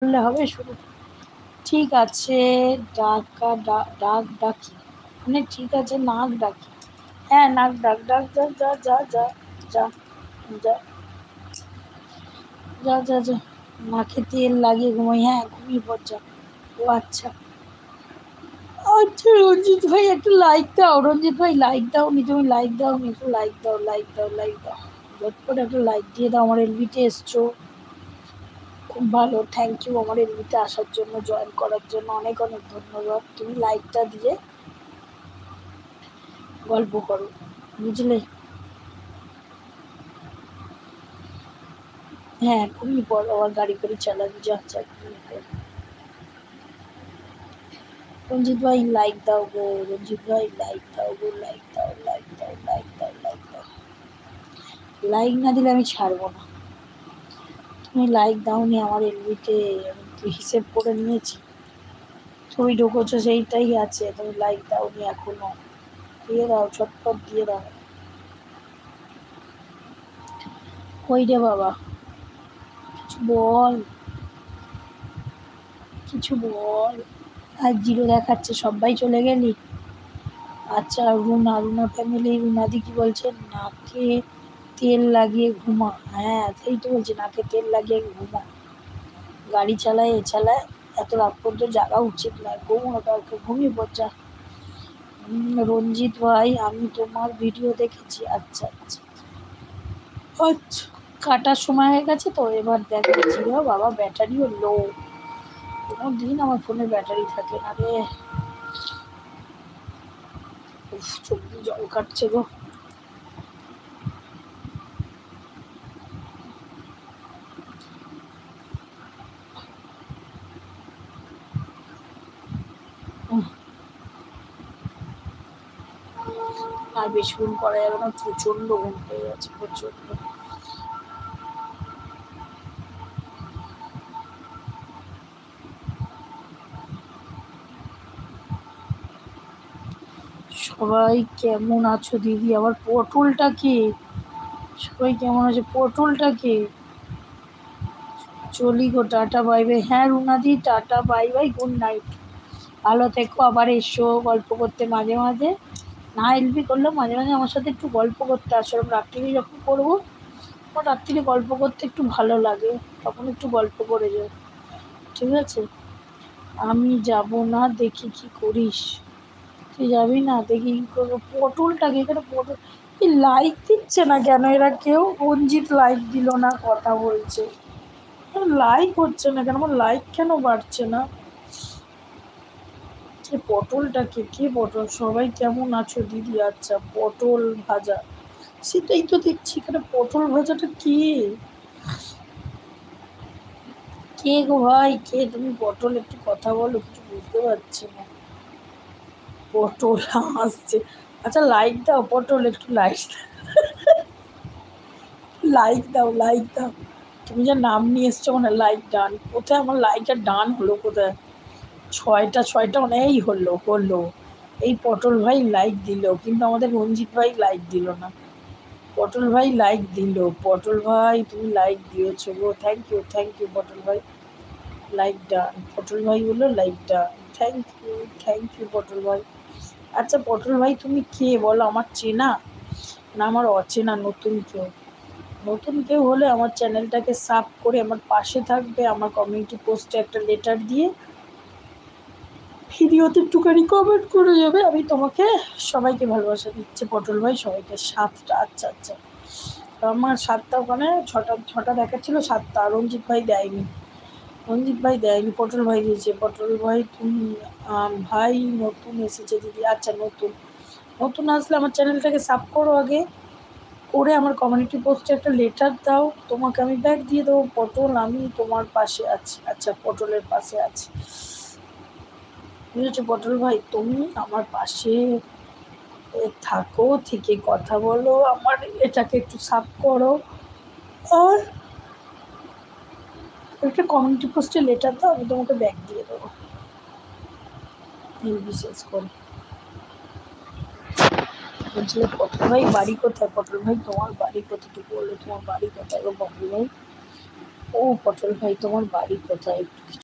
বললে হবে শুরু? ঠিক আছে, ডাকি মানে ঠিক আছে, নাক ডাকি। হ্যাঁ, নাক ডাক, ডাক, যা যা যা যা যা যা যা যা যা নাকে তেল লাগিয়ে ঘুমাই। হ্যাঁ, ঘুমিয়ে পড় যা। ও আচ্ছা আচ্ছা, রঞ্জিত ভাই একটু লাইক দাও। রঞ্জিত ভাই লাইক দাও নি, তুমি লাইক দাও নি, একটু লাইক দাও, লাইক দাও, লাইক দাও, ঝটপট একটা লাইক দিয়ে দাও। আমার এলবিতে এসছো, খুব ভালো, থ্যাংক ইউ আমার এলবিতে আসার জন্য, জয়েন করার জন্য অনেক অনেক ধন্যবাদ। তুমি লাইকটা দিয়ে গল্প করো, বুঝলে? হ্যাঁ, ঘুমিয়ে পড়ো, আবার গাড়ি করে চালাবি, যা যা ঘুমিয়ে পড়ো। রঞ্জিত ভাই লাইক দাও গো, রঞ্জিত ভাই লাইক দাও গো, লাইক দাও, লাইক দাও, লাইক দাও, লাইক দাও। লাইক না দিলে আমি ছাড়বো না। তুমি লাইক দাওনি আমার এলবিতে, আমি তো হিসেব করে নিয়েছি। তুমি ঢুকেছো সেইটাই আছে, তুমি লাইক দাওনি এখনো। দিয়ে দাও, ছটপট দিয়ে দাও। কই রে বাবা, কিছু বল, কিছু বল। আর জিরো দেখাচ্ছে, সবাই চলে গেলি? আচ্ছা, রুনা, রুনা ফ্যামিলি, রুনাদি কি বলছে? নাকে তেল লাগিয়ে ঘুমা। হ্যাঁ, সেই তো বলছি, নাকে তেল লাগিয়ে ঘুমা। গাড়ি চালায় এ চালায়, এত রাত পর্যন্ত জাগা উচিত নয়, ঘুমো কাউকে, ঘুমিয়ে পড়া। রঞ্জিত ভাই আমি তোমার ভিডিও দেখেছি। আচ্ছা আচ্ছা আচ্ছা, কাটার সময় হয়ে গেছে তো, এবার দেখো। জিরো বাবা, ব্যাটারিও লো, কোনো দিন আমার ফোনে ব্যাটারি থাকে না রে। উফ, চোখ দিয়ে জল কাটছে গো। আর বেশিক্ষণ করা যাবে না, প্রচন্ড ঘুম পেয়ে গেছে, প্রচন্ড। সবাই কেমন আছো দিদি? আবার পটলটা কে? সবাই কেমন আছে? পটলটা কে? চলি গো, টাটা বাই বাই। হ্যাঁ রুনাদি, tata bye bye, good night. ভালো থেকো, আবার এসো গল্প করতে মাঝে মাঝে। না এলবি করলেও মাঝে মাঝে আমার সাথে একটু গল্প করতে আসো। রাত্রিরে যখন করবো, আমার রাত্রিরে গল্প করতে একটু ভালো লাগে, তখন একটু গল্প করে যাও, ঠিক আছে? আমি যাব না, দেখি কি করিস। তুই যাবি না, দেখি কি করবো। পটলটাকে এখানে পটল, এই লাইক দিচ্ছে না কেন এরা কেউ? রঞ্জিত লাইক দিল না, কথা বলছে, লাইক হচ্ছে না কেন? আমার লাইক কেন বাড়ছে না? কে পটলটাকে, কে পটল? সবাই কেমন আছো দিদি? আচ্ছা, পটল ভাজা, সেটাই তো দেখছি এখানে। পটল ভাজাটা কে? কে গো ভাই, কে তুমি? পটল একটু কথা বলো, কিছু বুঝতে পারছি না। পটল আসছে। আচ্ছা লাইক দাও, পটল একটু লাইক, লাইক দাও, লাইক দাও। তুমি যা নাম নিয়ে এসছো, মানে লাইক ডান, কোথায় আমার লাইক আর ডান হলো কোথায়? ছয়টা ছয়টা মানে এই হলো হলো। এই পটল ভাই লাইক দিল, কিন্তু আমাদের রঞ্জিত ভাই লাইক দিল না। পটল ভাই লাইক দিল, পটল ভাই তুমি লাইক দিয়েছো গো, thank you, thank you Potol ভাই। লাইক ডান, পটল ভাই বললো like done, thank you, thank you Potol ভাই। আচ্ছা পটল ভাই তুমি কে বলো? আমার চেনা না আমার অচেনা? নতুন কেউ? নতুন কেউ হলে আমার চ্যানেলটাকে সাব করে আমার পাশে থাকবে, আমার কমিউনিটি পোস্টে একটা লেটার দিয়ে ভিডিওতে একটুখানি কমেন্ট করে যাবে, আমি তোমাকে সবাইকে ভালোবাসা দিচ্ছে পটল ভাই, সবাইকে। 7টা, আচ্ছা আচ্ছা, আমার 7টা, ওখানে ছটা ছটা দেখাচ্ছিল, 7টা। রঞ্জিত ভাই দেয়নি, রঞ্জিত ভাই দেয়নি, পটল ভাই দিয়েছে। পটল ভাই তুমি ভাই নতুন এসেছে দিদি। আচ্ছা, নতুন, নতুন আসলে আমার চ্যানেলটাকে সাব করো আগে, করে আমার কমিউনিটি পোস্টে একটা লেটার দাও, তোমাকে আমি ব্যাগ দিয়ে দেবো। পটল আমি তোমার পাশে আছি। আচ্ছা, পটলের পাশে আছি, বুঝেছো পটল ভাই? তুমি আমার পাশে থাকো, থেকে কথা বলো, আমার এটাকে একটু সাব করো, আর একটা কমিউনিটি পোস্টে লেটার দাও, আমি তোমাকে ব্যাগ দিয়ে দেবো, বিশেষ করে। বলছিলে পটল ভাই বাড়ি কোথায়? পটল ভাই তোমার বাড়ি কোথায়? বললো তোমার বাড়ি কোথায় গো পটল ভাই? ও পটল ভাই, তোমার বাড়ি কোথায় একটু